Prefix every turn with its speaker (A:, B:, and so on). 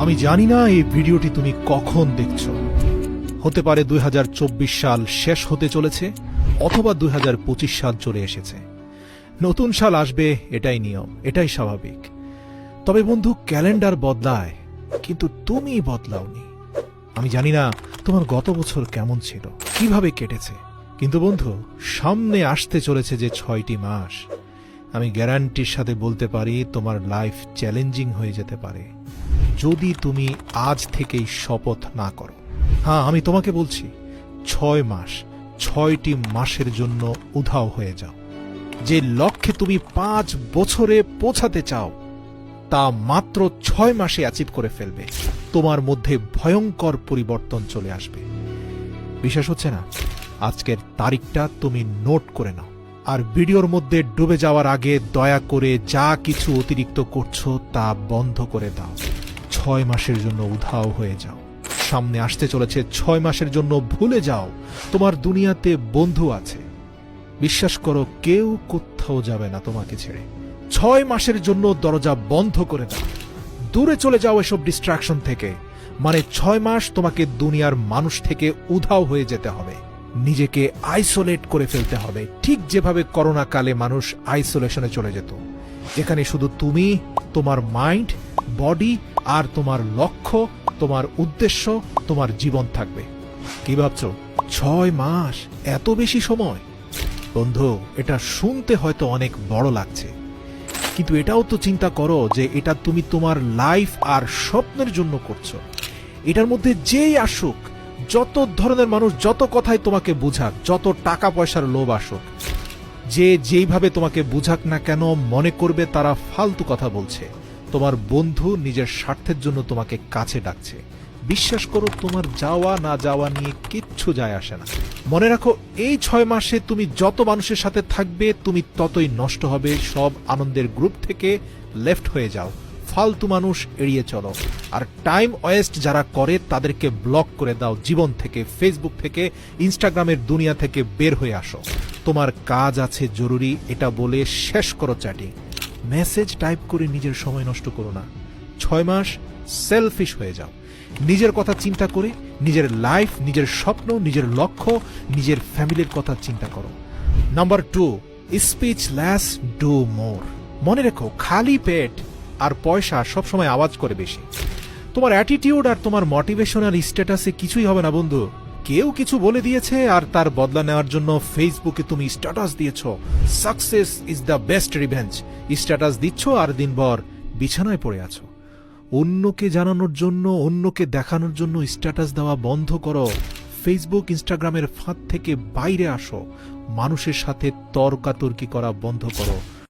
A: আমি জানি না এই ভিডিওটি তুমি কখন দেখছো। হতে পারে 2024 সাল শেষ হতে চলেছে, অথবা 2025 সাল চলে এসেছে। নতুন সাল আসবে, এটাই নিয়ম, এটাই স্বাভাবিক। তবে বন্ধু, ক্যালেন্ডার বদলায়, কিন্তু তুমি বদলাওনি। আমি জানি না তোমার গত বছর কেমন ছিল, কিভাবে কেটেছে, কিন্তু বন্ধু, সামনে আসতে চলেছে যে 6টি মাস, আমি গ্যারান্টির সাথে বলতে পারি তোমার লাইফ চ্যালেঞ্জিং হয়ে যেতে পারে, যদি তুমি আজ থেকেই শপথ না করো। হ্যাঁ, আমি তোমাকে বলছি, 6 মাস, 6টি মাসের জন্য উধাও হয়ে যাও। যে লক্ষ্যে তুমি 5 বছরে পৌঁছাতে চাও, তা মাত্র 6 মাসে অ্যাচিভ করে ফেলবে। তোমার মধ্যে ভয়ঙ্কর পরিবর্তন চলে আসবে। বিশ্বাস হচ্ছে না? আজকের তারিখটা তুমি নোট করে নাও, আর ভিডিওর মধ্যে ডুবে যাওয়ার আগে দয়া করে যা কিছু অতিরিক্ত করছো তা বন্ধ করে দাও। 6 মাসের জন্য উধাও হয়ে যাও। সামনে আসতে চলেছে 6 মাসের জন্য ভুলে যাও তোমার দুনিয়াতে বন্ধু আছে। বিশ্বাস করো, কেউ কোথাও যাবে না তোমাকে ছেড়ে। 6 মাসের জন্য দরজা বন্ধ করে দাও, দূরে চলে যাও এসব ডিস্ট্রাকশন থেকে। মানে 6 মাস তোমাকে দুনিয়ার মানুষ থেকে উধাও হয়ে যেতে হবে, নিজেকে আইসোলেট করে ফেলতে হবে, ঠিক যেভাবে করোনা কালে মানুষ আইসোলেশনে চলে যেত, যেখানে শুধু তুমি, তোমার মাইন্ড, বডি আর তোমার লক্ষ্য, তোমার উদ্দেশ্য, তোমার জীবন থাকবে। কি ভাবছো? 6 মাস এত বেশি সময়? বন্ধু, এটা শুনতে হয়তো অনেক বড় লাগছে, কিন্তু এটাও তো চিন্তা করো যে এটা তুমি তোমার লাইফ আর স্বপ্নের জন্য করছো। এটার মধ্যে যেই আসুক, যত ধরনের মানুষ যত কথাই তোমাকে বুঝাক, যত টাকা পয়সার লোভ আসুক, যে যেইভাবে তোমাকে বুঝাক না কেন, মনে করবে তারা ফালতু কথা বলছে। তোমার বন্ধু নিজের স্বার্থের জন্য তোমাকে কাছে ডাকছে। বিশ্বাস করো, তোমার যাওয়া না যাওয়া নিয়ে কিচ্ছু যায় আসে না। মনে রাখো, এই 6 মাসে তুমি যত মানুষের সাথে থাকবে, তুমি ততই নষ্ট হবে। সব আনন্দের গ্রুপ থেকে লেফট হয়ে যাও, ফালতু মানুষ এড়িয়ে চলো, আর টাইম ওয়েস্ট যারা করে তাদেরকে ব্লক করে দাও জীবন থেকে, ফেসবুক থেকে, ইনস্টাগ্রামের দুনিয়া থেকে বের হয়ে আসো। তোমার কাজ আছে জরুরি, এটা বলে শেষ করো চ্যাটিং, মেসেজ টাইপ করে নিজের সময় নষ্ট করো না। 6 মাস সেলফিশ হয়ে যাও, নিজের কথা চিন্তা করে, নিজের লাইফ, নিজের স্বপ্ন, নিজের লক্ষ্য, নিজের ফ্যামিলির কথা চিন্তা করো। Number 2, speech less, do more. মনে রেখো, খালি পেট আর পয়সা সবসময় আওয়াজ করে বেশি। তোমার অ্যাটিটিউড আর তোমার মোটিভেশনাল স্ট্যাটাসে কিছুই হবে না বন্ধু। কেউ কিছু বলে দিয়েছে আর তার বদলা নেওয়ার জন্য ফেসবুকে তুমি স্ট্যাটাস দিয়েছো, success is the best revenge. Status দিচ্ছ আর দিনভর বিছানায় পড়ে আছো। অন্যকে জানানোর জন্য, অন্যকে দেখানোর জন্য স্ট্যাটাস দেওয়া বন্ধ করো। ফেসবুক, ইনস্টাগ্রামের ফাঁদ থেকে বাইরে আসো। মানুষের সাথে তর্কাতর্কি করা বন্ধ করো।